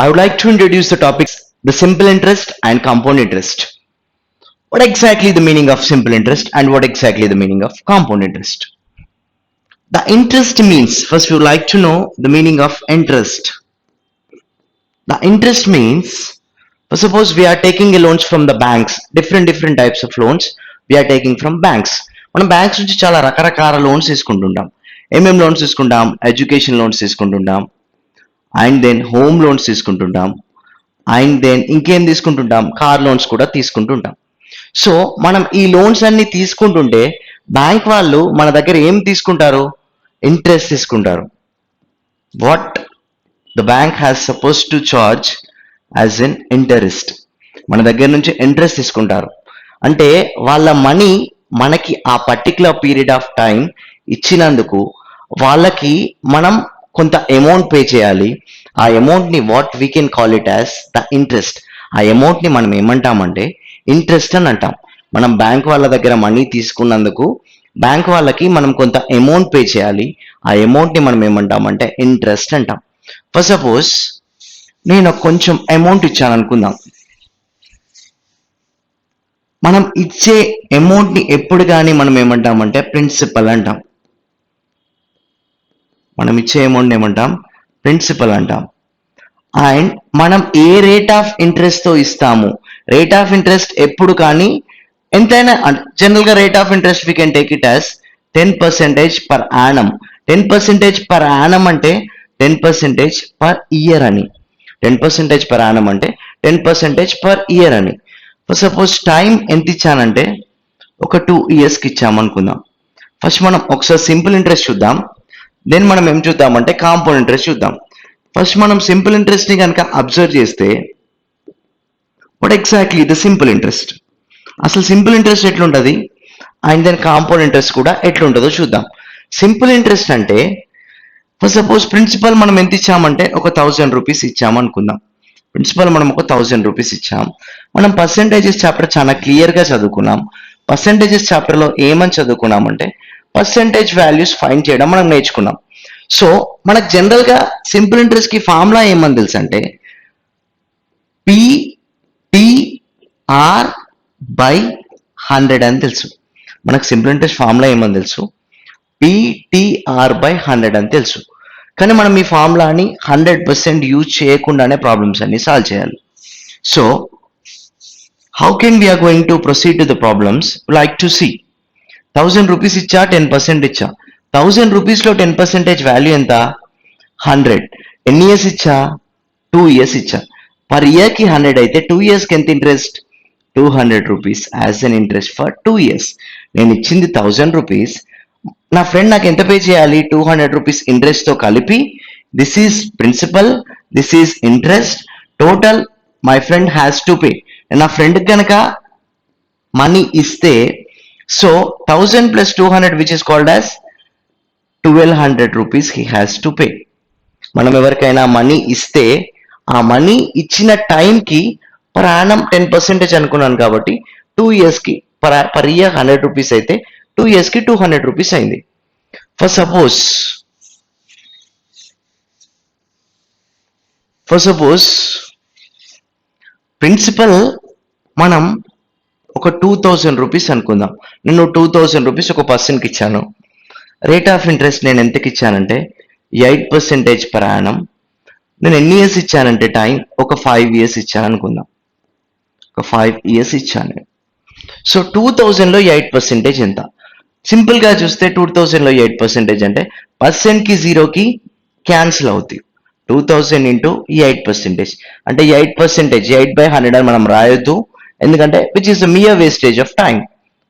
I would like to introduce the topics the simple interest and compound interest. What exactly the meaning of simple interest and what exactly the meaning of compound interest? The interest means, first we would like to know the meaning of interest. The interest means, suppose we are taking a loans from the banks, different types of loans we are taking from banks. మనం banks నుంచి చాలా రకరకాల loans తీసుకుంటుంటాం. ఏమేం loans తీసుకుంటాం? Education loans తీసుకుంటుంటాం, and then home loans తీసుకుంటుంటాం, and then ఇంకేం తీసుకుంటుంటాం, కార్ లోన్స్ కూడా తీసుకుంటుంటాం. సో మనం ఈ లోన్స్ అన్ని తీసుకుంటుంటే బ్యాంక్ వాళ్ళు మన దగ్గర ఏం తీసుకుంటారు? ఇంట్రెస్ట్ తీసుకుంటారు. What the bank has suppose to charge as N interest. మన దగ్గర నుంచి ఇంట్రెస్ట్ తీసుకుంటారు. అంటే వాళ్ళ మనీ మనకి ఆ పర్టికులర్ పీరియడ్ ఆఫ్ టైం ఇచ్చినందుకు వాళ్ళకి మనం కొంత అమౌంట్ పే చేయాలి. ఆ అమౌంట్ని what we can call it as the interest. ఆ అమౌంట్ని మనం ఏమంటామంటే ఇంట్రెస్ట్ అని అంటాం. మనం బ్యాంక్ వాళ్ళ దగ్గర మనీ తీసుకున్నందుకు బ్యాంక్ వాళ్ళకి మనం కొంత అమౌంట్ పే చేయాలి. ఆ అమౌంట్ని మనం ఏమంటామంటే ఇంట్రెస్ట్ అంటాం. ఫర్ సపోజ్ నేను కొంచెం అమౌంట్ ఇచ్చాను అనుకుందాం. మనం ఇచ్చే అమౌంట్ని ఎప్పుడు కానీ మనం ఏమంటామంటే ప్రిన్సిపల్ అంటాం. మనం ఇచ్చే అమౌంట్ ఏమంటాం? ప్రిన్సిపల్ అంటాం. అండ్ మనం ఏ రేట్ ఆఫ్ ఇంట్రెస్ట్తో ఇస్తాము? రేట్ ఆఫ్ ఇంట్రెస్ట్ ఎప్పుడు కానీ ఎంతైనా, జనరల్గా rate of interest we can take it as 10% per annum. 10% per annum అంటే 10% పర్ ఇయర్ అని. 10% పర్ యానం అంటే 10% పర్ ఇయర్ అని. సపోజ్ టైం ఎంత ఇచ్చానంటే ఒక 2 yearsకి ఇచ్చామనుకుందాం. ఫస్ట్ మనం ఒకసారి సింపుల్ ఇంట్రెస్ట్ చూద్దాం, దెన్ మనం ఏం చూద్దామంటే కాంపౌండ్ ఇంట్రెస్ట్ చూద్దాం. ఫస్ట్ మనం సింపుల్ ఇంట్రెస్ట్ని కనుక అబ్జర్వ్ చేస్తే what exactly the simple interest, అసలు సింపుల్ ఇంట్రెస్ట్ ఎట్లుంటుంది అండ్ దెన్ కాంపౌండ్ ఇంట్రెస్ట్ కూడా ఎట్లుంటుందో చూద్దాం. సింపుల్ ఇంట్రెస్ట్ అంటే ఫస్ట్ సపోజ్ ప్రిన్సిపల్ మనం ఎంత ఇచ్చామంటే ఒక 1000 రూపీస్ ఇచ్చామనుకుందాం. ప్రిన్సిపల్ మనం ఒక 1000 రూపీస్ ఇచ్చాం. మనం పర్సెంటేజెస్ చాప్టర్ చాలా క్లియర్గా చదువుకున్నాం. పర్సెంటేజెస్ చాప్టర్లో ఏమని చదువుకున్నామంటే పర్సెంటేజ్ వాల్యూస్ ఫైండ్ చేయడం మనం నేర్చుకున్నాం. సో మనకు జనరల్గా సింపుల్ ఇంట్రెస్ట్కి ఫార్ములా ఏమని తెలుసు అంటే PTR బై 100 అని తెలుసు. మనకు సింపుల్ ఇంట్రెస్ట్ ఫార్ములా ఏమని తెలుసు? PTR బై 100 అని తెలుసు. కానీ మనం ఈ ఫార్ములాని 100% యూజ్ చేయకుండానే ప్రాబ్లమ్స్ అన్ని సాల్వ్ చేయాలి. So how can we're going to proceed to the problems like to see. 1000 rupees ఇచ్చా, 10% ఇచ్చా. 1000 రూపీస్లో 10% వాల్యూ ఎంత? 100. ఎన్ని ఇయర్స్ ఇచ్చా? 2 years ఇచ్చా. పర్ ఇయర్కి 100 అయితే 2 yearsకి ఎంత interest? 200 rupees as an interest for 2 years. నేను ఇచ్చింది 1000 రూపీస్, నా ఫ్రెండ్ నాకు ఎంత పే చేయాలి? 200 రూపీస్ ఇంట్రెస్ట్తో కలిపి. This is principal, this is interest, total my friend has to pay. నా ఫ్రెండ్కి కనుక మనీ ఇస్తే so 1000 + 200 which is called as 1200 rupees he has to pay. మనం ఎవరికైనా మనీ ఇస్తే ఆ మనీ ఇచ్చిన టైంకి పర్ యానం 10% అనుకున్నాను కాబట్టి 2 yearsకి పర్ ఇయర్ 100 రూపీస్ అయితే 2 yearsకి 200 రూపీస్ అయింది. ఫర్ సపోజ్ ప్రిన్సిపల్ మనం ఒక 2000 రూపీస్ అనుకుందాం. నేను 2000 రూపీస్ ఒక పర్సన్కి ఇచ్చాను. రేట్ ఆఫ్ ఇంట్రెస్ట్ నేను ఎంతకి ఇచ్చానంటే 8% పర్ యానం. నేను ఎన్ని ఇయర్స్ ఇచ్చానంటే టైం ఒక 5 years ఇచ్చాను అనుకుందాం. ఒక 5 years ఇచ్చాను. సో 2000లో 8% ఎంత? సింపుల్గా చూస్తే 2000లో 8% అంటే పర్సెంట్కి 0కి క్యాన్సిల్ అవుతుంది. 2000 ఇంటూ ఈ 8% అంటే 8%, 8/100 అని మనం రాయొద్దు, ఎందుకంటే which is the mere wastage of time,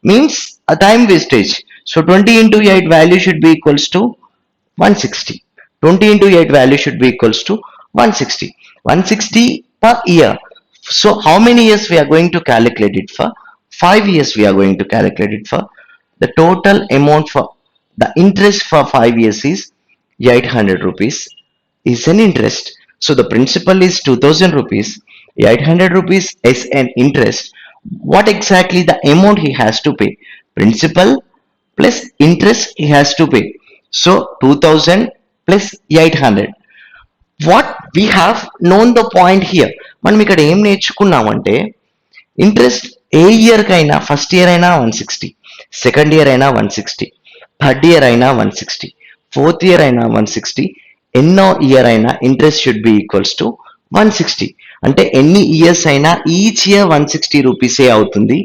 means a time wastage. So 20 into 8 value should be equals to 160. 20 into 8 value should be equals to 160. 160 per year. So how many years we are going to calculate it for? 5 years we are going to calculate it for. The total amount for the interest for 5 years is 800 rupees is an interest. So the principal is 2000 rupees. 800 rupees is an interest. What exactly the amount he has to pay? Principal plus interest he has to pay. So 2000 plus 800. What we have known the point here. మనం ఇక్కడ ఏం నేర్చుకున్నామంటే interest ఏ year కైనా first year అయినా 160, second year అయినా 160, third year అయినా 160, fourth year అయినా 160, ఎన్నో year అయినా interest should be equals to 160. అంటే ఎన్ని ఇయర్స్ అయినా ఈచ్ ఇయర్ 160 రూపీసే అవుతుంది.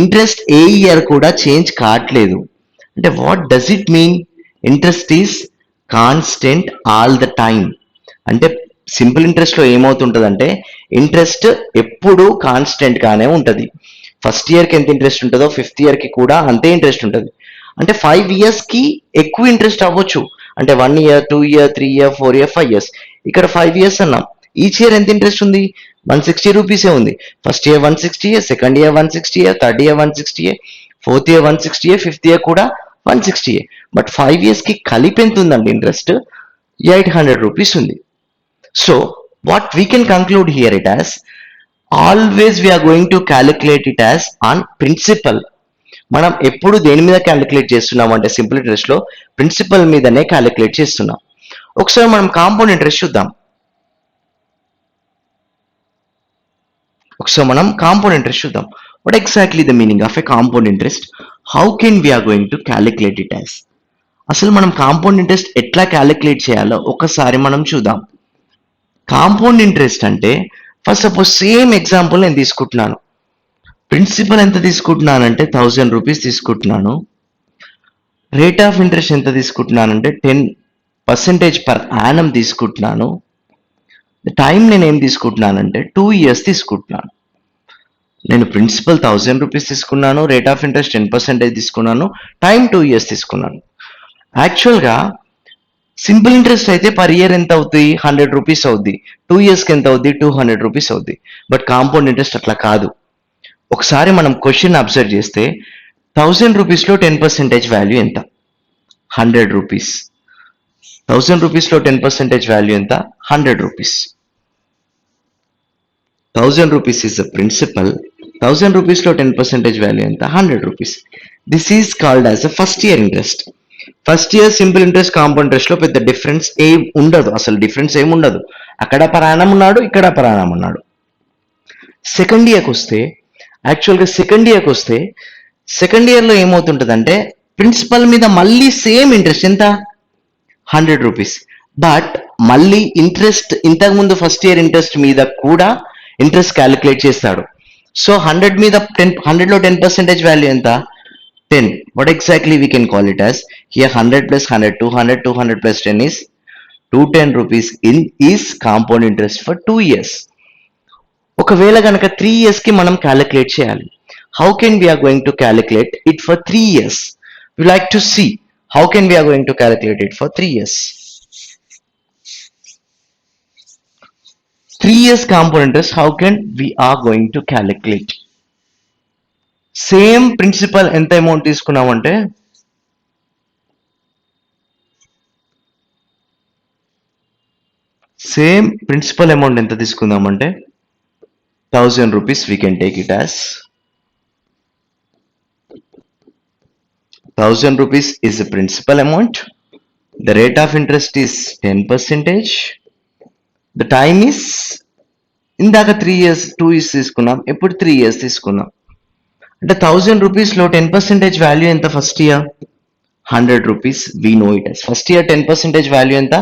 ఇంట్రెస్ట్ ఏ ఇయర్ కూడా చేంజ్ కావట్లేదు. అంటే what does it mean? Interest is constant all the time. అంటే సింపుల్ ఇంట్రెస్ట్ లో ఏమవుతుంటదంటే ఇంట్రెస్ట్ ఎప్పుడు కాన్స్టెంట్ గానే ఉంటది. ఫస్ట్ ఇయర్ కి ఎంత ఇంట్రెస్ట్ ఉంటుందో ఫిఫ్త్ ఇయర్ కి కూడా అంతే ఇంట్రెస్ట్ ఉంటుంది. అంటే 5 ఇయర్స్ కి ఎక్కువ ఇంట్రెస్ట్ అవ్వచ్చు. అంటే 1 year, 2 year, 3 year, 4 year, 5 years. ఇక్కడ 5 ఇయర్స్ అన్నాం. ఈచ్ ఇయర్ ఎంత ఇంట్రెస్ట్ ఉంది? 160 రూపీసే ఉంది. First year 160, second year 160, third year 160, fourth year 160, fifth year కూడా 160. బట్ 5 ఇయర్స్ కి కలిపి ఎంత ఉందండి ఇంట్రెస్ట్? 800 రూపీస్ ఉంది. So what we can conclude here it as, always we are going to calculate it as on principal. మనం ఎప్పుడు దేని మీద క్యాలిక్యులేట్ చేస్తున్నాం అంటే సింపుల్ ఇంట్రెస్ట్ లో ప్రిన్సిపల్ మీదనే క్యాలిక్యులేట్ చేస్తున్నాం. ఒకసారి మనం కాంపౌండ్ ఇంట్రెస్ట్ చూద్దాం. What exactly the meaning of a compound interest? How can we are going to calculate it as? అసలు మనం కాంపౌండ్ ఇంట్రెస్ట్ ఎట్లా క్యాలిక్యులేట్ చేయాలో ఒకసారి మనం చూద్దాం. కాంపౌండ్ ఇంట్రెస్ట్ అంటే ఫస్ట్ సపోజ్ సేమ్ ఎగ్జాంపుల్ నేను తీసుకుంటున్నాను. ప్రిన్సిపల్ ఎంత తీసుకుంటున్నానంటే 1000 రూపీస్ తీసుకుంటున్నాను. రేట్ ఆఫ్ ఇంట్రెస్ట్ ఎంత తీసుకుంటున్నానంటే 10% పర్ యానం తీసుకుంటున్నాను. టైం నేను ఏం తీసుకుంటున్నానంటే 2 ఇయర్స్ తీసుకుంటున్నాను. నేను ప్రిన్సిపల్ 1000 రూపీస్ తీసుకున్నాను, రేట్ ఆఫ్ ఇంట్రెస్ట్ 10% తీసుకున్నాను, టైం 2 ఇయర్స్ తీసుకున్నాను. యాక్చువల్గా సింపుల్ ఇంట్రెస్ట్ అయితే పర్ ఇయర్ ఎంత అవుతుంది? 100 రూపీస్ అవుద్ది. 2 ఇయర్స్కి ఎంత అవుద్ది? 200 రూపీస్ అవుద్ది. బట్ కాంపౌండ్ ఇంట్రెస్ట్ అట్లా కాదు. ఒకసారి మనం క్వశ్చన్ అబ్జర్వ్ చేస్తే 1000 రూపీస్లో 10% వాల్యూ ఎంత? 100 రూపీస్. 1000 రూపీస్లో 10% వాల్యూ ఎంత? 100 rupees. 1000 rupees is the principal. 1000 రూపీస్లో 10% వాల్యూ ఎంత? 100 rupees. This is called as a first year interest. First year simple interest compound interest లో పెద్ద డిఫరెన్స్ ఏం ఉండదు. అసలు డిఫరెన్స్ ఏమి ఉండదు. అక్కడ పరాణం ఉన్నాడు, ఇక్కడ పరాణం ఉన్నాడు. సెకండ్ ఇయర్కి వస్తే యాక్చువల్గా సెకండ్ ఇయర్లో ఏమవుతుంటుందంటే ప్రిన్సిపల్ మీద మళ్ళీ సేమ్ ఇంట్రెస్ట్ ఎంత? 100 రూపీస్. బట్ మళ్ళీ ఇంట్రెస్ట్ ఇంతకుముందు ఫస్ట్ ఇయర్ ఇంట్రెస్ట్ మీద కూడా ఇంట్రెస్ట్ క్యాలిక్యులేట్ చేస్తాడు. సో 100 మీద 100లో 10% వాల్యూ ఎంత? 10. What exactly we can call it as? Here 100 plus 100, 200, 200 plus 10 is 210 rupees is compound interest for 2 years. ఒకవేళ కనుక 3 years కి మనం క్యాలిక్యులేట్ చేయాలి. How can we are going to calculate it for 3 years? We like to see how can we are going to calculate it for 3 years. 3 years compound interest, how can we are going to calculate? Same principal ఎంత amount తీసుకున్నామంటే same principal amount ఎంత తీసుకుందామంటే 1000 rupees. We can take it as 1000 rupees is the principal amount. The rate of interest is 10%. The time is ఇందాక 3 years 2 years తీసుకున్నాం, ఇప్పుడు 3 years తీసుకున్నాం. అంటే 1000 రూపీస్లో 10% వాల్యూ ఎంత? First year 100 rupees. We know it as first year 10% value ఎంత?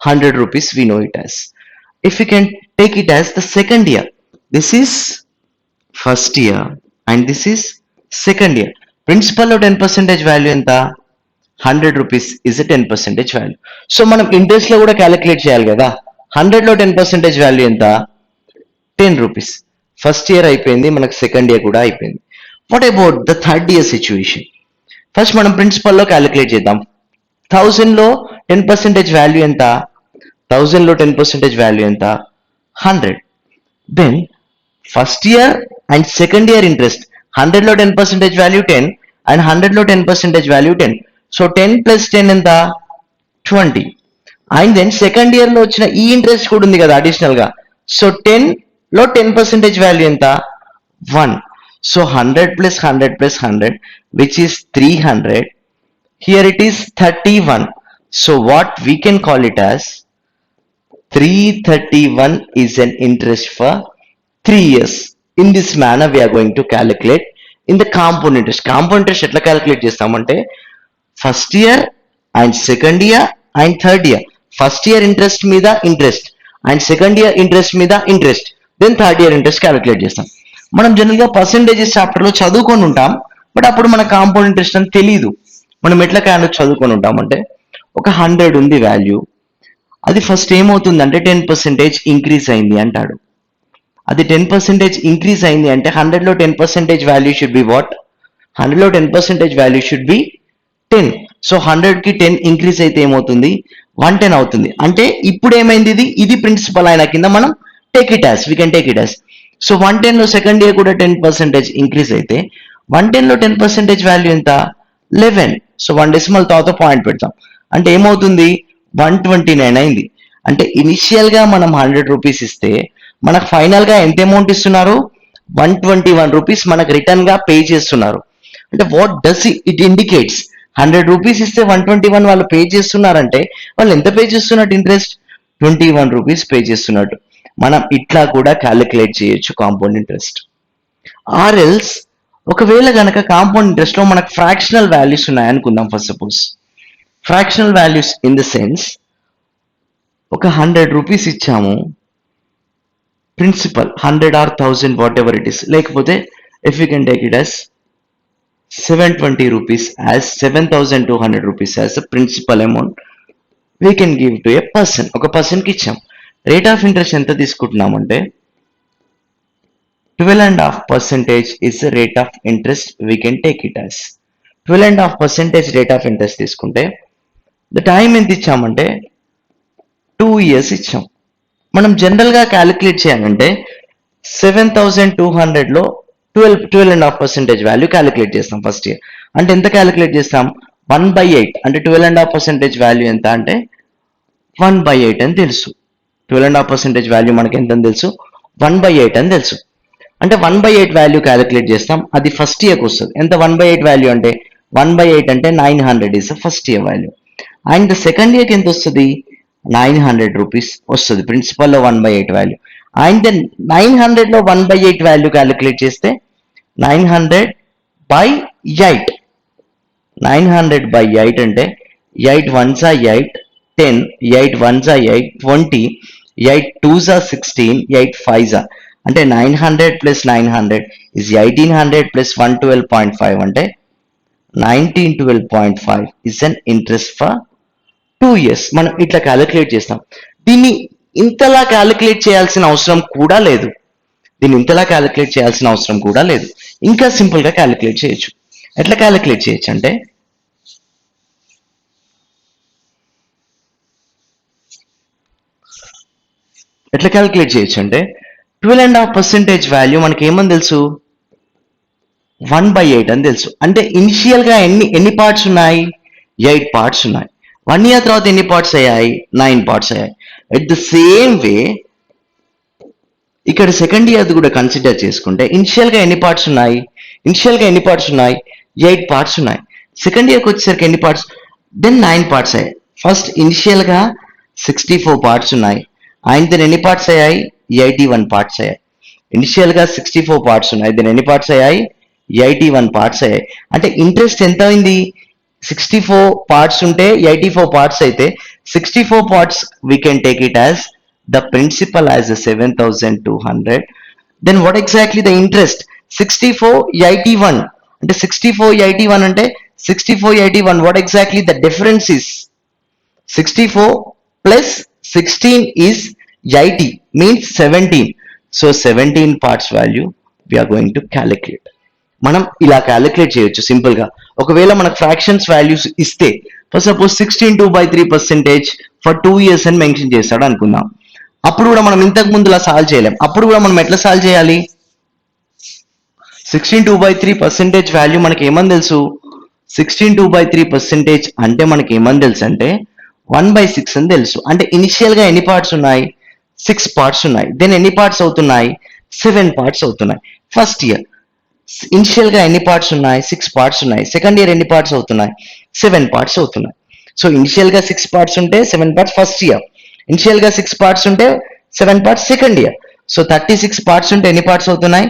100 rupees. We know it as. If we can take it as the second year, this is first year and this is second year. Principal లో 10% value ఎంత? 100 rupees is 10% value. So మనం interest లో కూడా calculate చేయాలి కదా. 100 లో 10% value ఎంత? 10 rupees. First year అయిపోయింది, మనకు సెకండ్ ఇయర్ కూడా అయిపోయింది. What about the third year situation? First మనం ప్రిన్సిపల్ లో క్యాలిక్యులేట్ చేద్దాం. 1000 లో 10% వాల్యూ ఎంత? 1000 లో 10% వాల్యూ ఎంత? 100. Then first year and second year interest 100 లో 10% వాల్యూ 10 అండ్ 100 లో 10% వాల్యూ 10. సో 10 ప్లస్ 10 ఎంత? 20. అండ్ దెన్ సెకండ్ ఇయర్ లో వచ్చిన ఈ ఇంట్రెస్ట్ కూడా ఉంది కదా అడిషనల్ గా. సో 10 లో 10% వాల్యూ ఎంత? 1. So 100 plus 100 plus 100 which is 300. Here it is 31. So what we can call it as 331 is an interest for 3 years. In this manner we are going to calculate in the compound interest. Compound interest ఎట్లా calculate చేస్తామంటే first year and second year and third year. First year interest మీద interest and second year interest మీద interest, then third year interest calculate చేస్తాం. మనం general గా percentages chapter లో చదువుకొని ఉంటాం, బట్ అప్పుడు మన కాంపౌండ్ ఇంట్రెస్ట్ అని తెలీదు. మనం ఎట్లా చదువుకొని ఉంటాం అంటే ఒక 100 ఉంది వాల్యూ, అది ఫస్ట్ ఏమవుతుందంటే 10% ఇంక్రీజ్ అయింది అంటాడు. అది 10% ఇంక్రీజ్ అయింది అంటే 100 లో 10% వాల్యూ షుడ్ బి వాట్? 100 లో 10% వాల్యూ షుడ్ బి 10. సో 100 కి 10 ఇంక్రీజ్ అయితే ఏమవుతుంది? 110 అవుతుంది. అంటే ఇప్పుడు ఏమైంది? ఇది ప్రిన్సిపల్ అయిన కింద మనం take it as, we can take it as. So 110 లో సెకండ్ ఇయర్ కూడా 10% ఇంక్రీజ్ అయితే 110 లో 10% వాల్యూ ఎంత? 11. సో 1 డెసిమల్ తర్వాత పాయింట్ పెడతాం అంటే ఏమవుతుంది? 129 అయింది. అంటే ఇనిషియల్ గా మనం 100 రూపీస్ ఇస్తే మనకు ఫైనల్ గా ఎంత అమౌంట్ ఇస్తున్నారు? 121 రూపీస్ మనకు రిటర్న్ గా పే చేస్తున్నారు. అంటే what does it indicates? 100 rupees ఇస్తే 121 వాళ్ళు పే చేస్తున్నారంటే వాళ్ళు ఎంత పే చేస్తున్నట్టు ఇంట్రెస్ట్? 21 రూపీస్ పే చేస్తున్నట్టు. మనం ఇట్లా కూడా క్యాలిక్యులేట్ చేయొచ్చు కాంపౌండ్ ఇంట్రెస్ట్. ఆర్ఎల్స్ ఒకవేళ కనుక కాంపౌండ్ ఇంట్రెస్ట్ లో మనకు ఫ్రాక్షనల్ వాల్యూస్ ఉన్నాయనుకుందాం. First suppose fractional values in the sense ఒక 100 రూపీస్ ఇచ్చాము, principal 100 or 1000 whatever it is, లేకపోతే if you can take it as 720 rupees as 7200 rupees as a principal amount we can give to a person. ఒక person కి ఇచ్చాం. Rate of interest ఎంత తీసుకుంటున్నామంటే 12.5% is the rate of interest we can take it as. 12.5% rate of interest తీసుకుంటే the time ఎంత ఇచ్చామంటే 2 years ఇచ్చాం. మనం general గా క్యాలిక్యులేట్ చేయాలంటే 7200 లో 12.5% వాల్యూ క్యాలిక్యులేట్ చేస్తాం ఫస్ట్ ఇయర్. అంటే ఎంత క్యాలిక్యులేట్ చేస్తాం? 1/8. అంటే 12.5% వాల్యూ ఎంత అంటే 1/8 అని తెలుసు. 12.5% వాల్యూ మనకి ఎంత అని తెలుసు? 1/8 అని తెలుసు. అంటే 1/8 వాల్యూ క్యాలిక్యులేట్ చేస్తాం. అది ఫస్ట్ ఇయర్కి వస్తుంది. ఎంత 1/8 వాల్యూ అంటే? 1/8 అంటే 900 is first year value. And second ఇయర్కి ఎంత వస్తుంది? 900 రూపీస్ వస్తుంది ప్రిన్సిపల్లో 1/8 వాల్యూ. అండ్ దెన్ 900 లో 1/8 వాల్యూ క్యాలిక్యులేట్ చేస్తే 900/8. 900/8 అంటే 8 ones are 8, 10, 8 ones are 8, 20, 8 twos are 16, 8 fives are. అంటే 900 plus 900 is 1800 plus 112.5 అంటే 1912.5 is an interest for 2 years. మనం ఇట్లా క్యాలిక్యులేట్ చేస్తాం. దీన్ని ఇంతలా క్యాలిక్యులేట్ చేయాల్సిన అవసరం కూడా లేదు. ఇంకా సింపుల్ గా క్యాలిక్యులేట్ చేయొచ్చు. ఎట్లా క్యాలిక్యులేట్ చేయొచ్చు అంటే ఎట్లా క్యాలిక్యులేట్ చేయొచ్చు అంటే 12.5% వాల్యూ మనకి ఏమని తెలుసు? 1/8 అని తెలుసు. అంటే ఇనిషియల్ గా ఎన్ని పార్ట్స్ ఉన్నాయి? 8 పార్ట్స్ ఉన్నాయి. 1 year తర్వాత ఎన్ని పార్ట్స్ అయ్యాయి? 9 పార్ట్స్ అయ్యాయి. ఎట్ ద సేమ్ వే ఇక్కడ సెకండ్ ఇయర్ కూడా కన్సిడర్ చేసుకుంటే ఇనిషియల్ గా ఎన్ని పార్ట్స్ ఉన్నాయి? 8 పార్ట్స్ ఉన్నాయి. సెకండ్ ఇయర్కి వచ్చేసరికి ఎన్ని పార్ట్స్? దెన్ 9 పార్ట్స్ అయ్యాయి. ఫస్ట్ ఇనిషియల్ గా 64 పార్ట్స్ ఉన్నాయి. అండ్ దెన్ ఎన్ని పార్ట్స్ అయ్యాయి? 81 పార్ట్స్ అయ్యాయి. ఇనిషియల్ గా 64 పార్ట్స్ ఉన్నాయి, దెన్ ఎన్ని పార్ట్స్ అయ్యాయి? 81 పార్ట్స్ అయ్యాయి. అంటే ఇంట్రెస్ట్ ఎంత అయింది? 64 పార్ట్స్ ఉంటే 84 పార్ట్స్ అయితే 64 parts we can take it as the principal as 7200. Then what exactly the interest? 64/81 అంటే 64/81 అంటే 64/81 what exactly the difference is 64 plus 16 is 80 means 17. So 17 parts value we are going to calculate. మనం ఇలా calculate చేయొచ్చు simple గా. ఒకవేళ మనకు fractions values ఇస్తే for suppose 16.2/3% for 2 years అని మెన్షన్ చేస్తాడు అనుకుందాం. అప్పుడు కూడా మనం ఇంతకు ముందులా సాల్వ్ చేయలేం. అప్పుడు కూడా మనం ఎట్లా సాల్వ్ చేయాలి? 16.2/3% వాల్యూ మనకి ఏమని తెలుసు? 16.2/3% అంటే మనకి ఏమని తెలుసు అంటే 1/6 అని తెలుసు. అంటే ఇనిషియల్ గా ఎన్ని పార్ట్స్ ఉన్నాయి? 6 పార్ట్స్ ఉన్నాయి. దెన్ ఎన్ని పార్ట్స్ అవుతున్నాయి? 7 పార్ట్స్ అవుతున్నాయి. ఫస్ట్ ఇయర్ ఇనిషియల్ గా ఎన్ని పార్ట్స్ ఉన్నాయి? 6 పార్ట్స్ ఉన్నాయి. సెకండ్ ఇయర్ ఎన్ని పార్ట్స్ అవుతున్నాయి? 7 పార్ట్స్ అవుతున్నాయి. సో ఇనిషియల్ గా 6 పార్ట్స్ ఉంటే 7 పార్ట్స్ ఫస్ట్ ఇయర్. ఇనిషియల్ గా 6 పార్ట్స్ ఉంటే 7 parts second year. So 36 parts ఉంటే ఎన్ని పార్ట్స్ అవుతున్నాయి?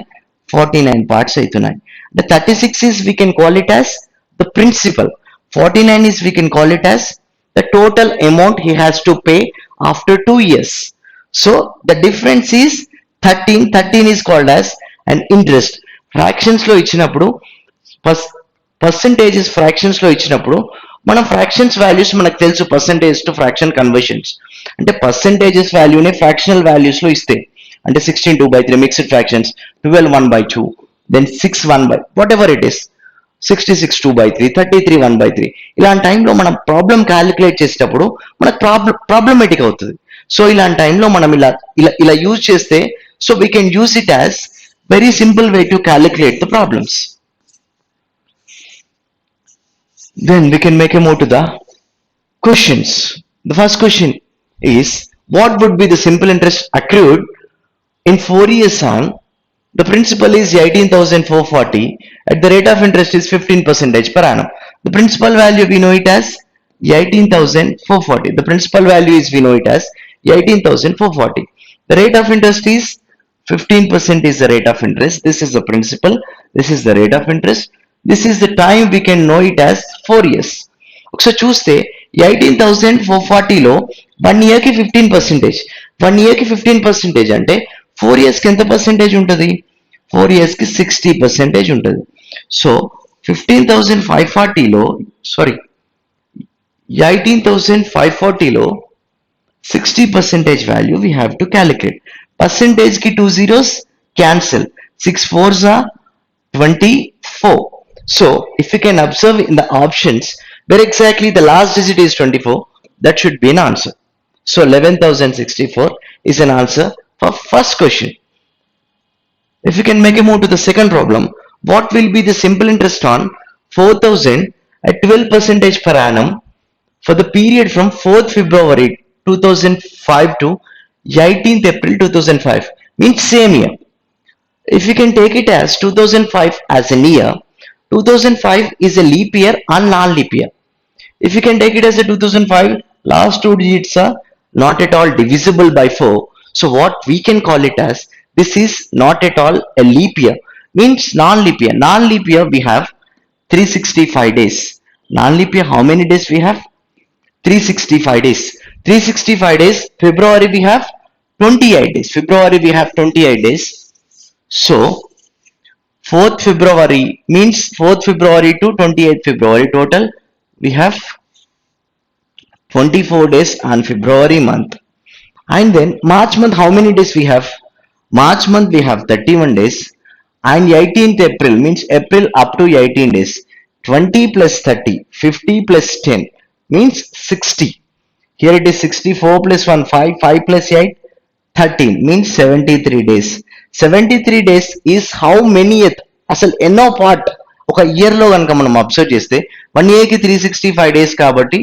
49 పార్ట్స్ అవుతున్నాయి. The 36 is we can call it as the principal. 49 is we can call it as the total amount he has to pay after 2 years. So the difference is 13. 13 is called as an interest. Fractions లో ఇచ్చినప్పుడు percentages fractions లో ఇచ్చినప్పుడు మనం fractions values మనకు తెలుసు, percentage to fraction conversions అంటే percentages వాల్యూనే fractional values లో ఇస్తే, అంటే 16 2/3 mixed fractions, 12 1/2, then 6 1/, whatever it is, 66 2/3, 33 1/3. ఇలాంటి టైంలో మనం ప్రాబ్లం క్యాలిక్యులేట్ చేసేటప్పుడు మనకు ప్రాబ్లమేటిక్ అవుతుంది. సో ఇలాంటి టైంలో మనం ఇలా ఇలా ఇలా యూజ్ చేస్తే, so we can use it as very simple way to calculate the problems. Then we can make a move to the questions. The first question is, what would be the simple interest accrued in 4 years on? The principal is 18,440 at the rate of interest is 15% per annum. The principal value we know it as 18,440. The principal value is we know it as 18,440. The rate of interest is 15% is the rate of interest. This is the principal. This is the rate of interest. This is the time we can know it as 4 years. ఒకసారి చూస్తే 18,440లో 1 ఇయర్కి 15%, 1 ఇయర్కి 15% అంటే 4 ఇయర్స్కి ఎంత percentage ఉంటుంది? 4 ఇయర్స్కి 60% ఉంటుంది. సో 15,540లో సారీ 18,540లో 60% value we have to calculate. పర్సెంటేజ్కి 2 zeros cancel, 6 4s are 24. So if you can observe in the options where exactly the last digit is 24, that should be an answer. So 11,064 is an answer for first question. If you can make a move to the second problem, what will be the simple interest on 4,000 at 12% per annum for the period from 4th February 2005 to 18th April 2005? Means same year. If you can take it as 2005 as a year, 2005 is a leap year and non-leap year. If you can take it as a 2005, last 2 digits are not at all divisible by 4. So what we can call it as, this is not at all a leap year, means non-leap year. Non-leap year we have 365 days. Non-leap year, how many days we have? 365 days. 365 days. February we have 28 days. February we have 28 days. So 4th February means 4th February to 28th February total we have 24 days on February month. And then March month, how many days we have? March month we have 31 days. And 18th April means April up to 18 days. 20 plus 30, 50 plus 10 means 60. Here it is 64 plus 1, 5, 5 plus 8, 13 means 73 days. 73 days is how many అసలు ఎన్నో part ఒక year లో కనుక మనం observe చేస్తే 1 ఇయర్కి 365 days కాబట్టి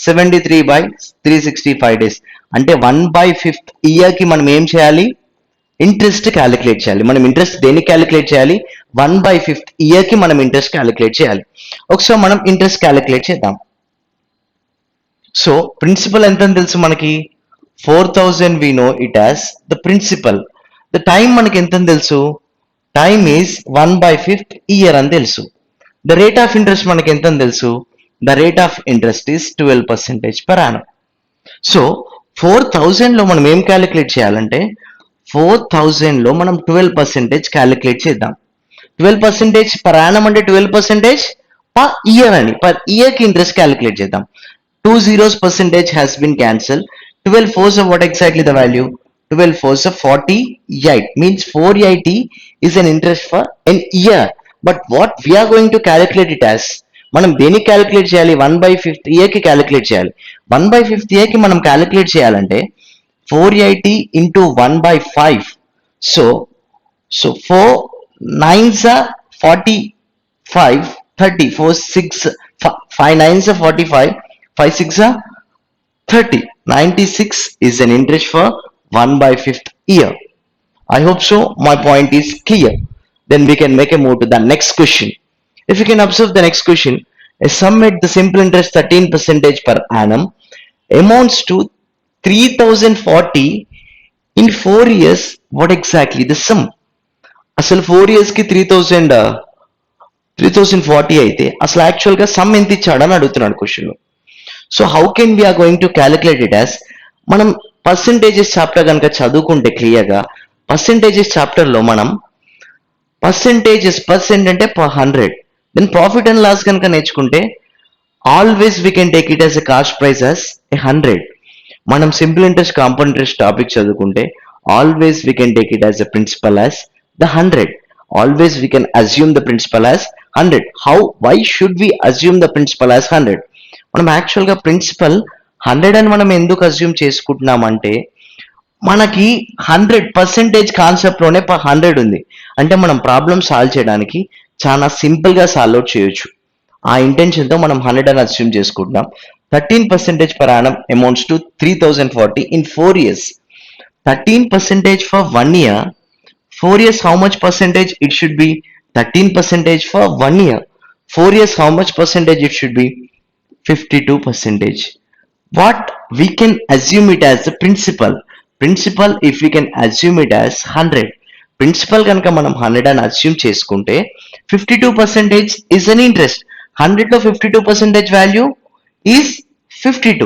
73/365 days అంటే 1/5 ఇయర్కి మనం ఏం చేయాలి? ఇంట్రెస్ట్ క్యాలిక్యులేట్ చేయాలి. మనం ఇంట్రెస్ట్ దేనికి క్యాలిక్యులేట్ చేయాలి? 1/5 ఇయర్కి మనం ఇంట్రెస్ట్ క్యాలిక్యులేట్ చేయాలి. ఒకసారి మనం ఇంట్రెస్ట్ క్యాలిక్యులేట్ చేద్దాం. సో ప్రిన్సిపల్ ఎంత అని తెలుసు మనకి? 4,000 we know it as the principal. The time మనకి ఎంత అని తెలుసు? Time is 1/5 year అని తెలుసు. The rate of interest మనకి ఎంత అని తెలుసు? The rate of interest is 12% per annum. So 4,000 లో మనం ఏం క్యాలిక్యులేట్ చేయాలంటే 4,000 లో మనం 12% క్యాలిక్యులేట్ చేద్దాం. 12% per annum అంటే 12% per year అని, per year కి ఇంట్రెస్ట్ క్యాలిక్యులేట్ చేద్దాం. 2 zeros percentage has been cancelled. 12 fours of what exactly the value? 12 fours of 48 means 480 is an interest for an year. But what we are going to calculate it as, మనం దేనికి calculate చేయాలి? 1/5 year కి calculate చేయాలి. 1/5 year కి మనం calculate చేయాలంటే 480 into 1/5. So 4 9s are 45, 30, 4 6 5 9s are 45, 5 6 are 30. 96 is an interest for 1/5 year. I hope so my point is clear. Then we can make a move to the next question. If you can observe the next question, a sum at the simple interest 13% per annum amounts to 3040 in 4 years, what exactly the sum? అసలు 4 years కి 3040 అయితే అసలు actual గా some ఎంత ఇచ్చాడని అడుగుతున్నాడు question లో. So how can we're going to calculate it as, మనం పర్సంటేజెస్ చాప్టర్ కనుక చదువుకుంటే క్లియర్ గా పర్సంటేజెస్ చాప్టర్ లో మనం పర్సెంట్ అంటే per 100, then profit and loss కనుక నేర్చుకుంటే always we can take it as a cost price as a 100. మనం simple interest compound interest topic చదువుకుంటే always we can take it as a principal as the 100. Always we can assume the principal as 100. Why should we assume the principal as 100? మనం actual గా principal 100 అని మనం ఎందుకు assume చేసుకుంటున్నామంటే మనకి 100% concept లోనే 100 ఉంది. అంటే మనం ప్రాబ్లమ్ సాల్వ్ చేయడానికి చాలా సింపుల్ గా సాల్వ్ అవుట్ చేయొచ్చు. ఆ ఇంటెన్షన్ తో మనం 100 అని అజ్యూమ్ చేసుకుంటున్నాం. 13% per annum amounts to 3040 in 4 years. 13% for 1 year. 4 years how much percentage it should be? 13% for 1 year. 4 years how much percentage it should be? 52%. What we can assume it as the principal. Principal if we can assume it as 100. Principal కనుక మనం 100 అని assume చేసుకుంటే 52% is an interest. 100 లో 52% value is 52.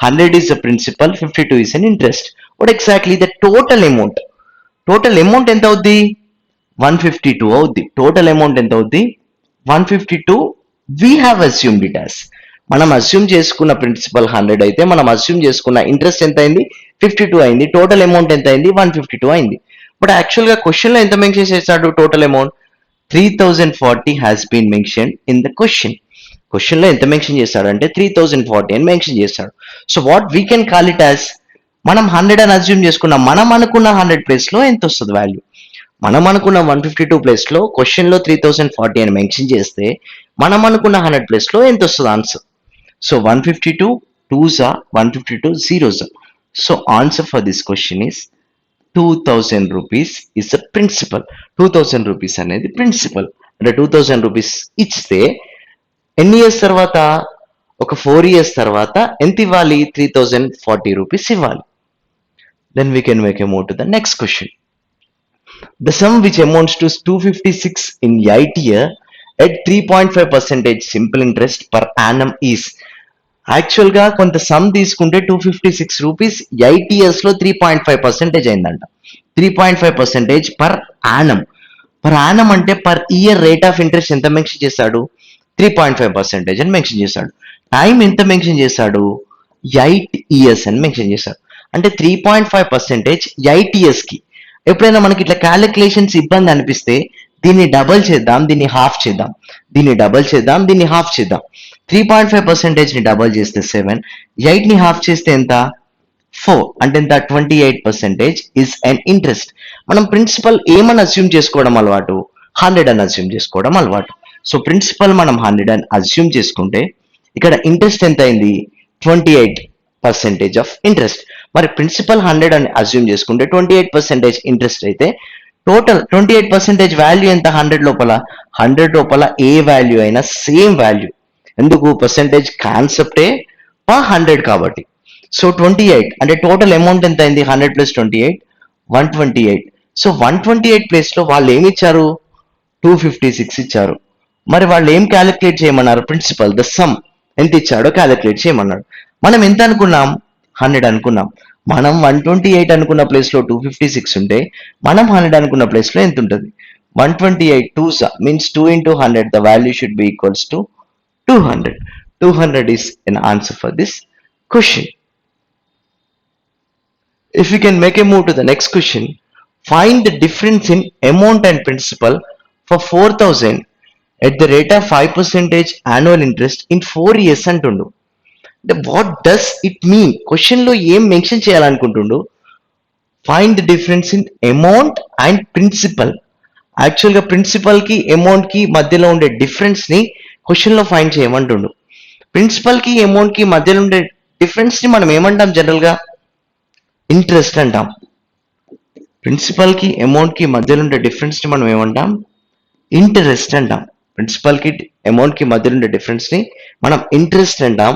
100 is the principal, 52 is an interest. What exactly the total amount? Total amount ఎంత అవుద్ది? 152 అవుద్ది. Total amount ఎంత అవుద్ది? 152. We have assumed it as. మనం అస్యూమ్ చేసుకున్న ప్రిన్సిపల్ 100 అయితే మనం అస్యూమ్ చేసుకున్న ఇంట్రెస్ట్ ఎంత అయింది? 52 అయింది. టోటల్ అమౌంట్ ఎంత అయింది? 152 అయింది. బట్ యాక్చువల్ గా క్వశ్చన్ లో ఎంత మెన్షన్ చేశాడు? Total amount 3040 has been mention in the question. Question లో ఎంత మెన్షన్ చేశాడు అంటే 3040 అని మెన్షన్ చేశాడు. So what we can call it as, మనం 100 అని అస్యూమ్ చేసుకున్నాం, మనం అనుకున్న 100 ప్లేస్ లో ఎంత వస్తుంది వాల్యూ? మనం అనుకున్న 152 ప్లేస్ లో క్వశ్చన్ లో 3040 అని మెన్షన్ చేస్తే మనం అనుకున్న 100 ప్లేస్ లో ఎంత వస్తుంది answer? So 152 2s are 152 zeros are. So answer for this question is 2000 rupees is the principal. 2000 rupees అనేది ప్రిన్సిపల్. అంటే 2000 రూపీస్ ఇస్తే ఎన్ని ఇయర్స్ తర్వాత, ఒక 4 years తర్వాత ఎంత ఇవ్వాలి? 3040 రూపీస్ ఇవ్వాలి. Then we can make a move to the next question. The sum which amounts to 256 in 8 year at 3.5% simple interest per annum is. Actual గా కొంత సమ్ తీసుకుంటే 256 రూపీస్ 8 years లో 3.5% అయిందంట. 3.5% per annum. పర్ యానం అంటే per year rate of interest ఎంత mention చేశాడు? 3.5% అని mention చేశాడు. టైం ఎంత మెన్షన్ చేశాడు? 8 years అని మెన్షన్ చేశాడు. అంటే 3.5% 8 years కి. ఎప్పుడైనా మనకి ఇట్లా క్యాలిక్యులేషన్స్ ఇబ్బంది అనిపిస్తే దీన్ని డబల్ చేద్దాం, దీన్ని హాఫ్ చేద్దాం, దీన్ని డబల్ చేద్దాం, దీన్ని హాఫ్ చేద్దాం. 3.5% ని డబల్ చేస్తే 7, 8 ని హాఫ్ చేస్తే ఎంత? 4. అంటే ఎంత? 28% ఇస్ అన్ ఇంట్రెస్ట్. మనం ప్రిన్సిపల్ ఏమని అస్యూమ్ చేసుకోవడం అలవాటు? 100 అని అస్యూమ్ చేసుకోవడం అలవాటు. సో ప్రిన్సిపల్ మనం 100 అని అస్యూమ్ చేసుకుంటే ఇక్కడ ఇంట్రెస్ట్ ఎంత అయింది? 28% ఆఫ్ ఇంట్రెస్ట్. మరి ప్రిన్సిపల్ 100 అని అస్యూమ్ చేసుకుంటే 28% ఇంట్రెస్ట్ అయితే టోటల్ 28% వాల్యూ ఎంత? 100 లోపల 100 లోపల ఏ వాల్యూ అయినా సేమ్ వాల్యూ. ఎందుకు? పర్సెంటేజ్ కాన్సెప్టే 100 కాబట్టి. సో 28 అంటే టోటల్ అమౌంట్ ఎంత అయింది? 100 ప్లస్ 28 128. సో 128 ప్లేస్ లో వాళ్ళు ఏమి ఇచ్చారు? 256 ఇచ్చారు. మరి వాళ్ళు ఏం క్యాలిక్యులేట్ చేయమన్నారు? ప్రిన్సిపల్ ద సమ్ ఎంత ఇచ్చాడో క్యాలిక్యులేట్ చేయమన్నాడు. మనం ఎంత అనుకున్నాం? 100 అనుకున్నాం. మనం 128 అనుకున్న ప్లేస్ లో 256 ఉంటే మనం 100 అనుకున్న ప్లేస్ లో ఎంత ఉంటుంది? 128 2s means 2 into 100, the value should be equals to 200. 200 is an answer for this question. If we can make a move to the next question, find the difference in amount and principal for 4000 at the rate of 5% annual interest in 4 years అంటుండు. What does it mean? Question లో ఏం mention చేయాలనుకుంటుండు? Find the difference in amount and principal. Actual గా principal కి amount కి మధ్యలో ఉండే difference ని క్వశ్చన్ లో ఫైండ్ చేయమంటుండు. ప్రిన్సిపల్ కి అమౌంట్ కి మధ్యలో ఉండే డిఫరెన్స్ ని మనం ఏమంటాం? జనరల్ గా ఇంట్రెస్ట్ అంటాం. ప్రిన్సిపల్ కి అమౌంట్ కి మధ్యలో ఉండే డిఫరెన్స్ ని మనం ఏమంటాం? ఇంట్రెస్ట్ అంటాం. ప్రిన్సిపల్ కి అమౌంట్ కి మధ్యలో ఉండే డిఫరెన్స్ ని మనం ఇంట్రెస్ట్ అంటాం.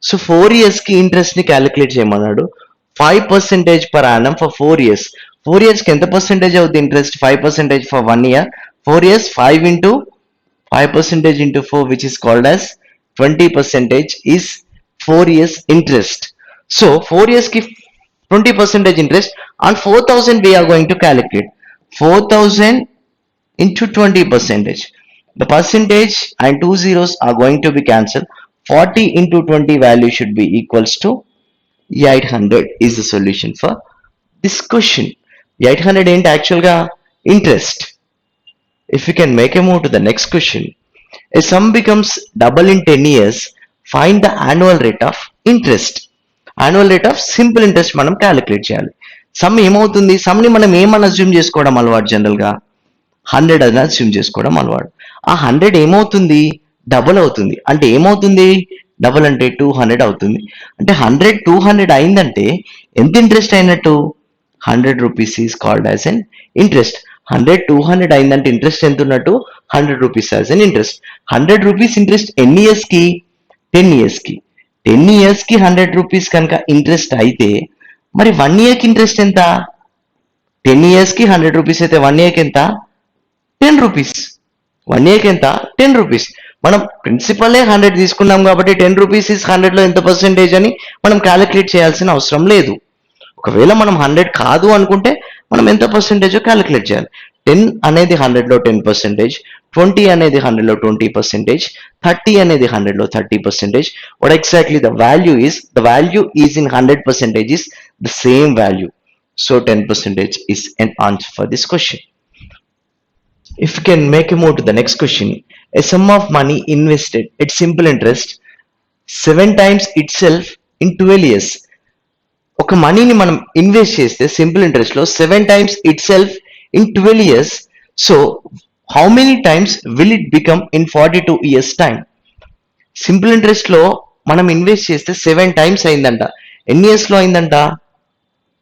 సో 4 years కి ఇంట్రెస్ట్ ని క్యాలిక్యులేట్ చేయమన్నాడు. 5% per annum for 4 years. 4 years కి ఎంత పర్సెంటేజ్ అవుతుంది interest? 5% for 1 year. 4 years 5 into 5% into 4, which is called as 20% is 4 years interest. So 4 years ki 20% interest on 4,000 we are going to calculate. 4,000 into 20%. The percentage and 2 zeros are going to be cancelled. 40 into 20 value should be equals to 800 is the solution for this question. 800 ain't actual ga interest. If we can make a move to the next question, a sum becomes double in 10 years, find the annual rate of interest. Annual rate of simple interest మనం calculate చేయాలి. Some ఏమవుతుంది? Some ని మనం ఏమని assume చేసుకోవడం అలవాటు? General గా 100 అని అజ్యూమ్ చేసుకోవడం అలవాటు. ఆ 100 ఏమవుతుంది? డబుల్ అవుతుంది. అంటే ఏమవుతుంది? డబుల్ అంటే 200 అవుతుంది. అంటే 100 200 అయిందంటే ఎంత ఇంట్రెస్ట్ అయినట్టు? 100 rupees is called as an interest. 100 200 అయిందంటే ఇంట్రెస్ట్ ఎంత ఉన్నట్టు? 100 rupees as an interest. 100 rupees interest ఎన్ని ఇయర్స్ కి? 10 ఇయర్స్ కి. 10 ఇయర్స్ కి 100 రూపీస్ కనుక ఇంట్రెస్ట్ అయితే మరి 1 ఇయర్ కి ఇంట్రెస్ట్ ఎంత? 10 ఇయర్స్ కి 100 రూపీస్ అయితే 1 ఇయర్ కి ఎంత? 10 రూపీస్. 1 ఇయర్ కి ఎంత? 10 రూపీస్. మనం ప్రిన్సిపలే 100 తీసుకున్నాం కాబట్టి 10 రూపీస్ ఇస్ 100 లో ఎంత పర్సెంటేజ్ అని మనం క్యాలిక్యులేట్ చేయాల్సిన అవసరం లేదు. ఒకవేళ మనం 100 కాదు అనుకుంటే మనం ఎంత పర్సెంటేజ్ క్యాలిక్యులేట్ చేయాలి. 10 అనేది 100 లో 10%, 20 అనేది 100 లో 20%, 30 అనేది 100 లో 30%. What exactly the value is? The value is in 100% is the same value. So 10% is an answer for this question. If you can make a move to the next question, a sum of money invested at simple interest 7 times itself in 12 years. ఒక మనీని మనం invest చేస్తే simple interest లో 7 times itself in 12 years. So how many times will it become in 42 years time? Simple interest లో మనం invest చేస్తే 7 times అయిందంట. ఎన్ని ఇయర్స్ లో అయిందంట?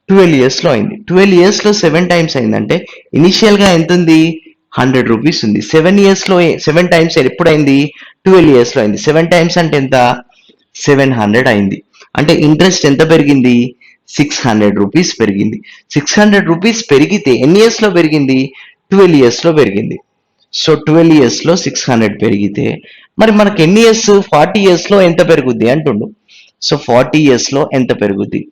12 years లో అయింది. 12 years లో 7 times అయిందంటే ఇనిషియల్ గా ఎంత ఉంది? 100 రూపీస్ ఉంది. 7 years లో 7 times ఎప్పుడైంది? 12 years లో అయింది. 7 times అంటే ఎంత? 700 అయింది. అంటే ఇంట్రెస్ట్ ఎంత పెరిగింది? 600 రూపీస్ పెరిగింది. 600 రూపీస్ పెరిగితే ఎన్ని ఇయర్స్ లో పెరిగింది? 12 years లో పెరిగింది. సో 12 years లో 600 పెరిగితే మరి మనకి ఎన్ని ఇయర్స్? 40 years లో ఎంత పెరుగుద్ది అంటుండు. సో 40 years లో ఎంత పెరుగుద్ది?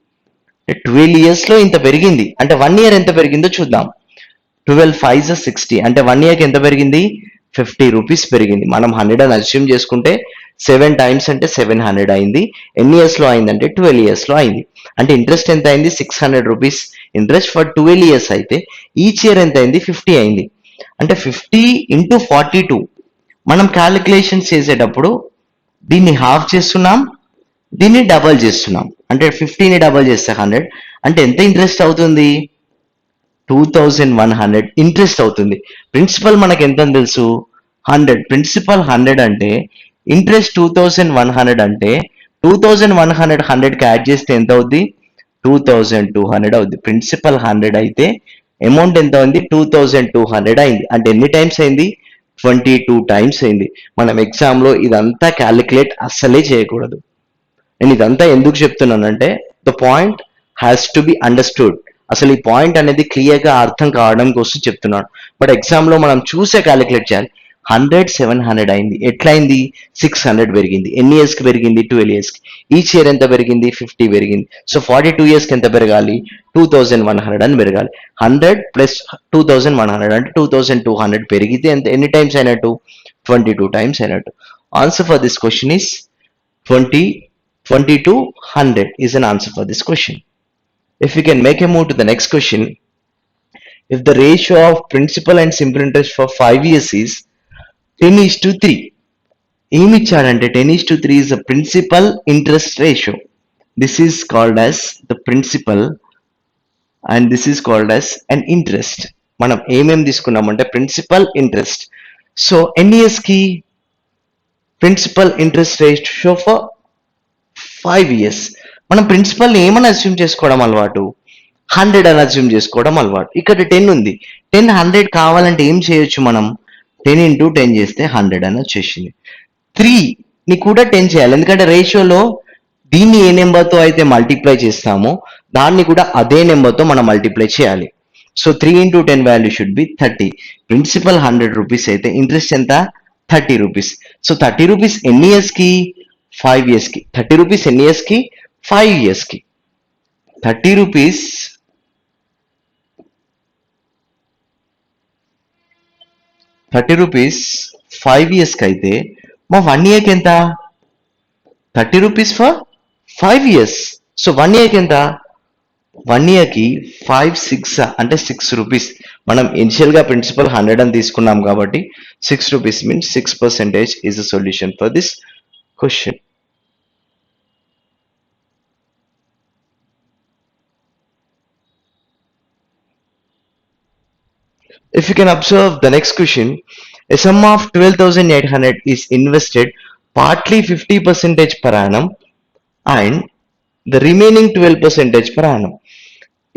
12 years లో ఇంత పెరిగింది అంటే 1 year ఎంత పెరిగిందో చూద్దాం. 12 5 60 అంటే 1 year కి ఎంత పెరిగింది? 50 రూపీస్ పెరిగింది. మనం 100 అని అజ్యూమ్ చేసుకుంటే 7 times అంటే 700 అయింది. ఎన్ని ఇయర్స్ లో అయిందంటే 12 years లో అయింది. అంటే ఇంట్రెస్ట్ ఎంత అయింది? 600 రూపీస్ ఇంట్రెస్ట్ ఫర్ 12 years అయితే ఈచ్ ఇయర్ ఎంత అయింది? 50 అయింది. అంటే 50 into 42 మనం క్యాలిక్యులేషన్స్ చేసేటప్పుడు దీన్ని హాఫ్ చేస్తున్నాం, దీన్ని డబల్ చేస్తున్నాం. అంటే 50ని డబల్ చేస్తే 100 అంటే ఎంత ఇంట్రెస్ట్ అవుతుంది? 2100 ఇంట్రెస్ట్ అవుతుంది. ప్రిన్సిపల్ మనకి ఎంత తెలుసు? 100. ప్రిన్సిపల్ 100 అంటే ఇంట్రెస్ట్ 2100 అంటే 2100 100కి యాడ్ చేస్తే ఎంత అవుద్ది? 2200 అవుద్ది. ప్రిన్సిపల్ 100 అయితే అమౌంట్ ఎంత ఉంది? 2200 అయింది. అంటే ఎన్ని టైమ్స్ అయింది? 22 times అయింది. మనం ఎగ్జామ్ లో ఇదంతా క్యాలిక్యులేట్ అస్సలే చేయకూడదు. నేను ఇదంతా ఎందుకు చెప్తున్నానంటే the point has to be understood. అసలు ఈ పాయింట్ అనేది క్లియర్ గా అర్థం కావడం కోసం చెప్తున్నాను. బట్ ఎగ్జామ్ లో మనం చూసే క్యాలిక్యులేట్ చేయాలి. 100 700 అయింది. ఎట్లా అయింది? 600 పెరిగింది. ఎన్ని ఇయర్స్ కి పెరిగింది? 12 years కి. ఈచ్ ఇయర్ ఎంత పెరిగింది? 50 పెరిగింది. సో 42 years కి ఎంత పెరగాలి? 2100 అని పెరగాలి. 100 plus 2100 అంటే 2200 పెరిగితే ఎంత ఎన్ని టైమ్స్ అయినట్టు? 22 times అయినట్టు. Answer for this question is 2200 is an answer for this question. If we can make a move to the next question, if the ratio of principal and simple interest for 5 years is 10:3, ఏమి ఇచ్చాడంటే 10:3 is the principal interest ratio. This is called as the principal and this is called as an interest. మనం ఏమేం తీసుకున్నామంటే principal interest. So ఎన్ని years కి? Principal interest ratio for 5 years. మనం principal ఏమని assume చేసుకోవడం అలవాటు? 100 అని అజ్యూమ్ చేసుకోవడం అలవాటు. ఇక్కడ 10 ఉంది. 10 100 కావాలంటే ఏం చేయొచ్చు మనం? 10 into 10 చేస్తే 100 అని వచ్చేసింది. 3ని కూడా 10 చేయాలి. ఎందుకంటే రేషియోలో దీన్ని ఏ నెంబర్తో అయితే మల్టిప్లై చేస్తామో దాన్ని కూడా అదే నెంబర్తో మనం మల్టిప్లై చేయాలి. So 3 into 10 value should be 30. Principal 100 rupees అయితే ఇంట్రెస్ట్ ఎంత 30 రూపీస్. సో 30 రూపీస్ ఎన్ని ఇయర్స్కి 5 ఇయర్స్కి. 30 రూపీస్ ఎన్ని ఇయర్స్కి 5 ఇయర్స్కి. 30 రూపీస్ 5 ఇయర్స్కి అయితే మా 1 ఇయర్కి ఎంత 30 రూపీస్ ఫర్ 5 ఇయర్స్. సో 1 ఇయర్కి ఎంత 1 ఇయర్కి 5 6 అంటే 6 రూపీస్. మనం ఇనిషియల్గా ప్రిన్సిపల్ 100 అని తీసుకున్నాం కాబట్టి 6 rupees means 6% is the solution for this question. If you can observe the next question, a sum of 12,800 is invested partly 50% per annum and the remaining 12% per annum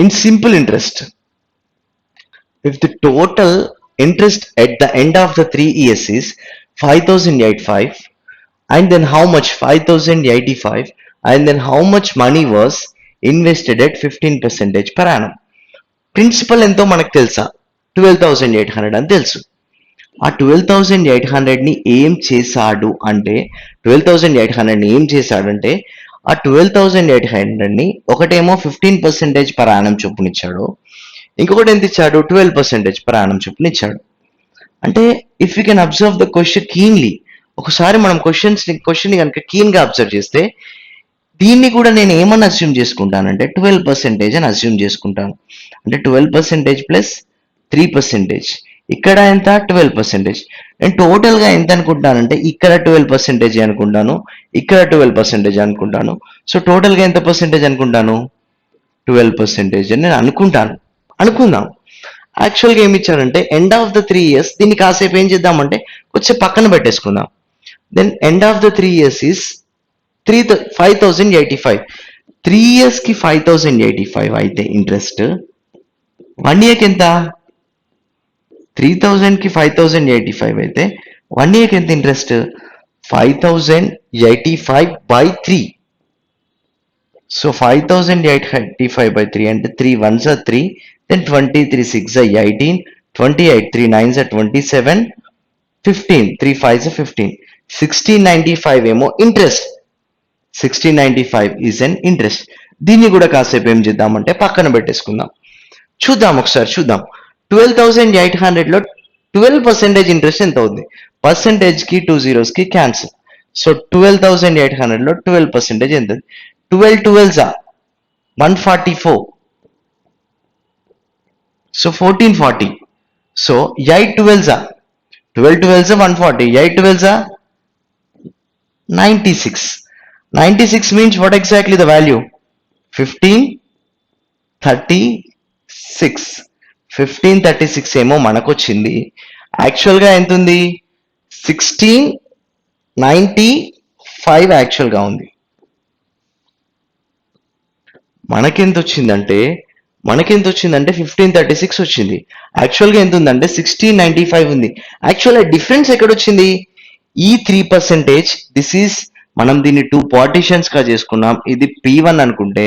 in simple interest. If the total interest at the end of the 3 years is 5,085 and then how much 5,085 and then how much money was invested at 15% per annum. Principal ఎంతో మనకు తెలుసా 12,800 అని తెలుసు. ఆ 12,800ని ఏం చేశాడు అంటే 12,800ని ఏం చేశాడంటే ఆ 12,800ని ఒకటేమో 15% పర్ యానం చొప్పునిచ్చాడు, ఇంకొకటి ఎంత ఇచ్చాడు 12% పర్ యానం చొప్పునిచ్చాడు. అంటే if you can observe the question keenly, ఒకసారి మనం క్వశ్చన్ కనుక కీన్ గా అబ్జర్వ్ చేస్తే దీన్ని కూడా నేను ఏమని అస్యూమ్ చేసుకుంటానంటే 12% అని అస్యూమ్ చేసుకుంటాను. అంటే 12% ప్లస్ 3%, ఇక్కడ ఎంత 12%. నేను టోటల్ గా ఎంత అనుకుంటానంటే ఇక్కడ 12% అనుకుంటాను, ఇక్కడ 12% అనుకుంటాను. సో టోటల్ గా ఎంత పర్సెంటేజ్ అనుకుంటాను 12% అని నేను అనుకుందాం. యాక్చువల్గా ఏమి ఇచ్చారంటే ఎండ్ ఆఫ్ ద 3 years, దీన్ని కాసేపు ఏం చేద్దామంటే కొంచెం పక్కన పెట్టేసుకుందాం. Then end of the 3 years is 5,085. 3 years కి 5,085 అయితే ఇంట్రెస్ట్ 1 year కి ఎంత 3,000 కి 5,085 అయితే 1 year కి ఎంత ఇంట్రెస్ట్ 5,085 by 3. సో 5,885 by 3 అంటే 3 1s are 3, then 20 3 6 are 18, 28 3 9s are 27, 15 3 5s are 15. 1695 ఏమో ఇంట్రెస్ట్, 1695 ఈజ్ అన్ ఇంట్రెస్ట్. దీన్ని కూడా కాసేపు ఏం చేద్దామంటే పక్కన పెట్టేసుకుందాం. ఒకసారి చూద్దాం 12,800లో 12% ఇంట్రెస్ట్ ఎంత అవుతుంది, పర్సెంటేజ్ కి 2 zeros కి క్యాన్సిల్. సో 12,800లో 12% ఎంత, 12 12s are 144, so 1440. So 8 12s are 140, 8 12s are 96. 96 means what exactly the value 1536. 1536 ఏమో మనకు వచ్చింది. యాక్చువల్ గా ఎంత ఉంది 1695 యాక్చువల్ గా ఉంది. మనకెంత వచ్చిందంటే 1536 వచ్చింది. యాక్చువల్ గా ఎంత ఉందంటే 1695 ఉంది. యాక్చువల్ డిఫరెన్స్ ఎక్కడ వచ్చింది, ఈ 3%. దిస్ ఈజ్ మనం దీన్ని 2 పార్టీషన్స్ గా చేసుకున్నాం. ఇది P1 అనుకుంటే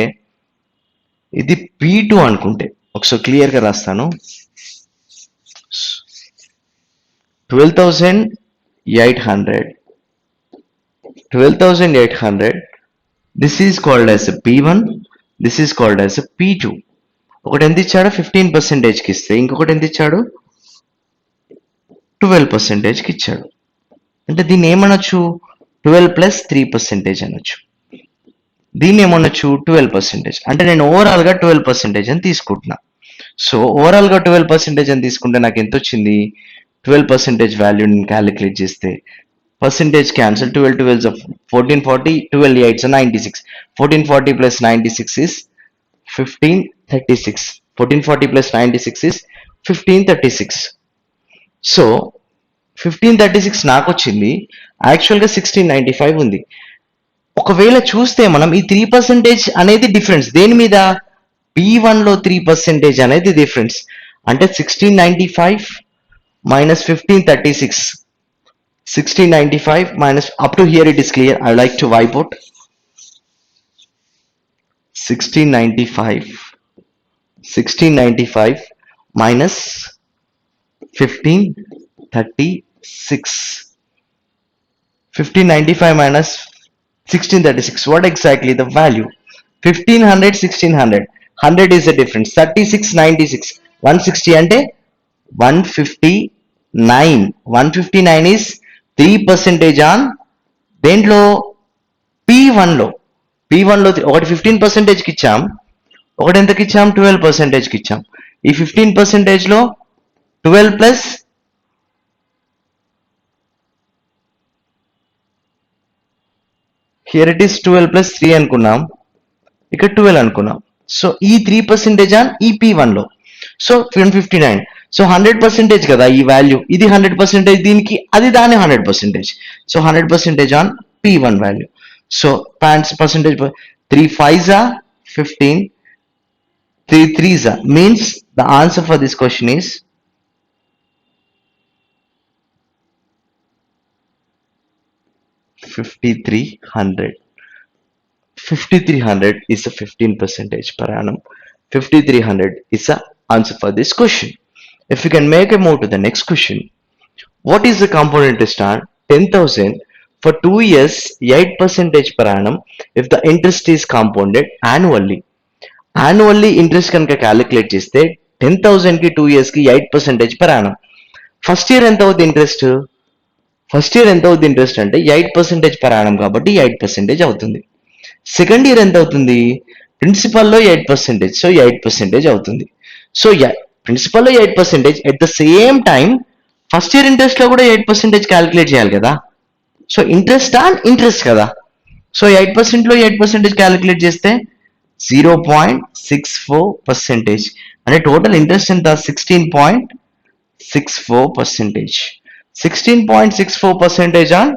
ఇది P2 అనుకుంటే, ఒకసారి క్లియర్ గా రాస్తాను. 12,800 this is called as P1, this is called as P2. ఒకటి ఎంత ఇచ్చాడు 15% కి ఇస్తే, ఇంకొకటి ఎంత ఇచ్చాడు 12% కి ఇచ్చాడు. అంటే దీన్ని ఏమనొచ్చు 12 ప్లస్ 3% అనొచ్చు. దీన్ని ఏమనొచ్చు 12%. అంటే నేను ఓవరాల్ గా 12% అని తీసుకుంటున్నా. సో ఓవరాల్ గా 12% అని తీసుకుంటే నాకు ఎంత వచ్చింది 12% వాల్యూ నేను క్యాలిక్యులేట్ చేస్తే percentage cancel, 12 12s of 1440, 12 8s 96. 1440 plus 96 is 1536. 1440 plus 96 is 1536. So 1536 నాకు వచ్చింది, యాక్చువల్గా 1695 ఉంది. ఒకవేళ చూస్తే మనం ఈ 3% అనేది డిఫరెన్స్ దేని మీద, P1 లో 3% అనేది డిఫరెన్స్. అంటే 1695 minus 1536. 1695 minus, up to here it is clear. I like to wipe out. 1695 minus 1536. 1595 minus 1636. What exactly the value? 1500, 1600. 100 is the difference. 36, 96. 160 ante 159. 159 is 3% on దేంట్లో P1 లో P1 లో ఒకటి 15% కి ఇచ్చాం, ఒకటి ఎంతకి ఇచ్చాం 12%కి ఇచ్చాం. ఈ 15% లో 12 plus here it is 12 plus 3 అనుకున్నాం, ఇక్కడ 12 అనుకున్నాం. సో ఈ 3% ఆన్ ఈ P1 లో. సో 159. సో 100% కదా ఈ వాల్యూ, ఇది 100% దీనికి, అది దాని 100%. So 100% on P1 value. So percentage 3 5s are 15, 3 3s are, means the answer for this question is 5300. 5300 is a 15% per annum. 5300 is the answer for this question. If you can make a move to the next question, what is the compound interest on 10,000 for 2 years 8% per annum if the interest is compounded annually? Annually interest కనుక calculate చేస్తే 10,000 కి 2 years కి 8% per annum. First year ఎంత అవుతుంది interest? First year ఎంత అవుతుంది interest అంటే 8% per annum కాబట్టి 8% అవుతుంది. సెకండ్ ఇయర్ ఎంత అవుతుంది? ప్రిన్సిపల్లో 8%, సో 8% అవుతుంది. సో ప్రిన్సిపల్లో 8%, at the same time first year interest లో కూడా 8% క్యాలిక్యులేట్ చేయాలి కదా. సో ఇంట్రెస్ట్ ఆన్ ఇంట్రెస్ట్ కదా. సో 8% లో 8% క్యాలిక్యులేట్ చేస్తే 0.64%. అంటే టోటల్ ఇంట్రెస్ట్ ఎంత? 16.64%. 16.64% ఆన్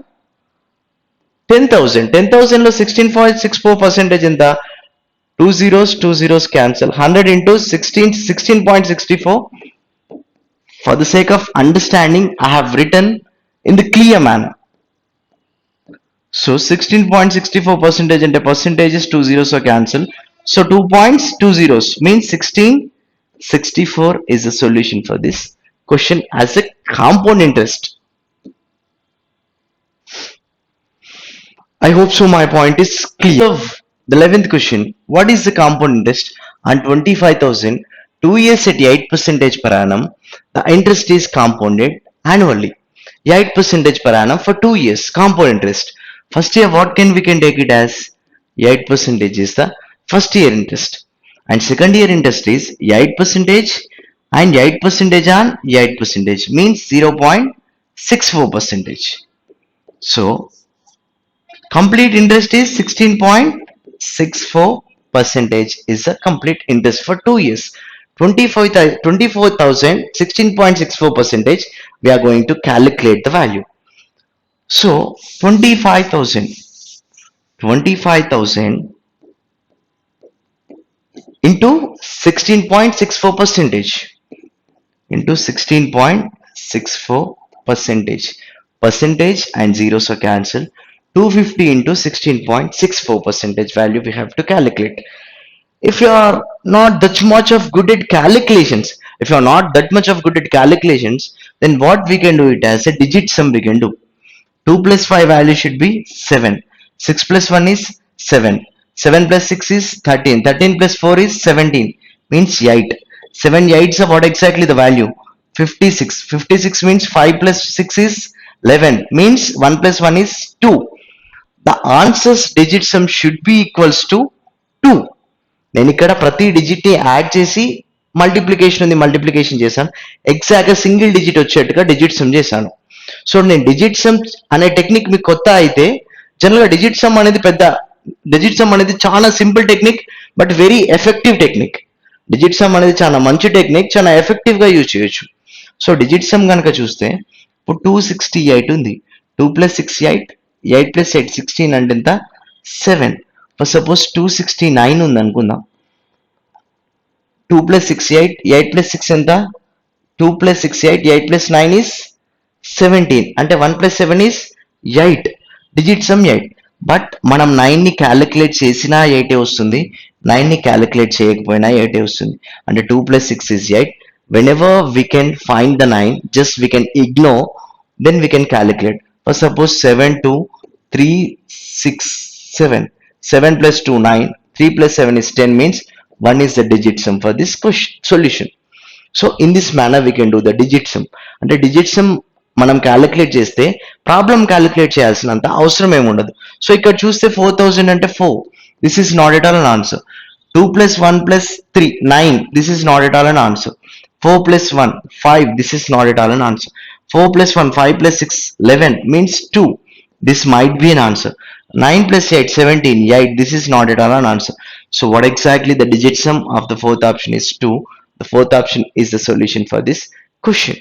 10,000. 10,000 లో 16.64% ఎంత? 2 zeros cancel. 100 into 16.64. For the sake of understanding, I have written in the clear manner. So 16.64% and percentages 2 zeros are cancel. So 2 points 2 zeros means 1664 is the solution for this question as a compound interest. I hope so my point is clear. The 11th question, what is the compound interest on 25,000 2 years at 8% per annum? The interest is compounded annually. 8% per annum for 2 years, compound interest. First year, what we can take it as? 8% is the first year interest. And second year interest is 8% and 8% on 8% means 0.64%. So, complete interest is 16.64% is the complete interest for 2 years. 24,000, 16.64%, we are going to calculate the value. So 25,000 into 16.64% into 16.64%. Percentage and zeros are cancelled. 250 into 16.64% value we have to calculate. If you are not that much of good at calculations, then what we can do it as a digit sum we can do. 2 plus 5 value should be 7. 6 plus 1 is 7. 7 plus 6 is 13. 13 plus 4 is 17. Means 8. 7 8s are what exactly the value? 56. 56 means 5 plus 6 is 11. Means 1 plus 1 is 2. The answers digit sum should be equals to 2. నేను ఇక్కడ ప్రతి digit ని add చేసి multiplication చేశాను. Exact గా single digit వచ్చేట్టుగా digit sum చేశాను. So నేను digit sum అనే టెక్నిక్ మీకు కొత్త అయితే, జనరల్ గా డిజిట్ సమ్ అనేది చాలా simple technique but very effective technique. Digit sum అనేది చాలా మంచి టెక్నిక్, చాలా ఎఫెక్టివ్ గా యూజ్ చేయొచ్చు. సో డిజిట్ సమ్ కనుక చూస్తే ఇప్పుడు 268 ఉంది. 2 plus 6 8, 8 plus 8 16 అంటే ఎంత? 7. ఫర్ సపోజ్ 269 ఉంది అనుకుందాం. 2 plus 6 8, 8 plus 6 ఎంత? 2 plus 6 8, 8 plus 9 is 17. అంటే 1 plus 7 is 8. Digit sum 8. But మనం 9 ని క్యాలిక్యులేట్ చేసినా 8 వస్తుంది. 9 ని క్యాలిక్యులేట్ చేయకపోయినా 8 వస్తుంది. అంటే 2 plus 6 is 8. Whenever we can find the 9, just we can ignore, then we can calculate. For suppose 7 to 3, 6, 7. 7 plus 2, 9. 3 plus 7 is 10 means 1 is the digit sum for this question, solution. So in this manner we can do the digit sum. అంటే digit sum మనం calculate చేస్తే problem calculate చేయాల్సినంత అవసరం ఏమి ఉండదు. So ఇక్కడ చూస్తే 4000 అంటే 4, this is not at all an answer. 2 plus 1 plus 3, 9, this is not at all an answer. 4 plus 1, 5, this is not at all an answer. 4 plus 1, 5 plus 6, 11 means 2. This might be an answer. 9 plus 8, 17, 8, this is not at all an answer. So what exactly the digit sum of the fourth option is 2. The fourth option is the solution for this question.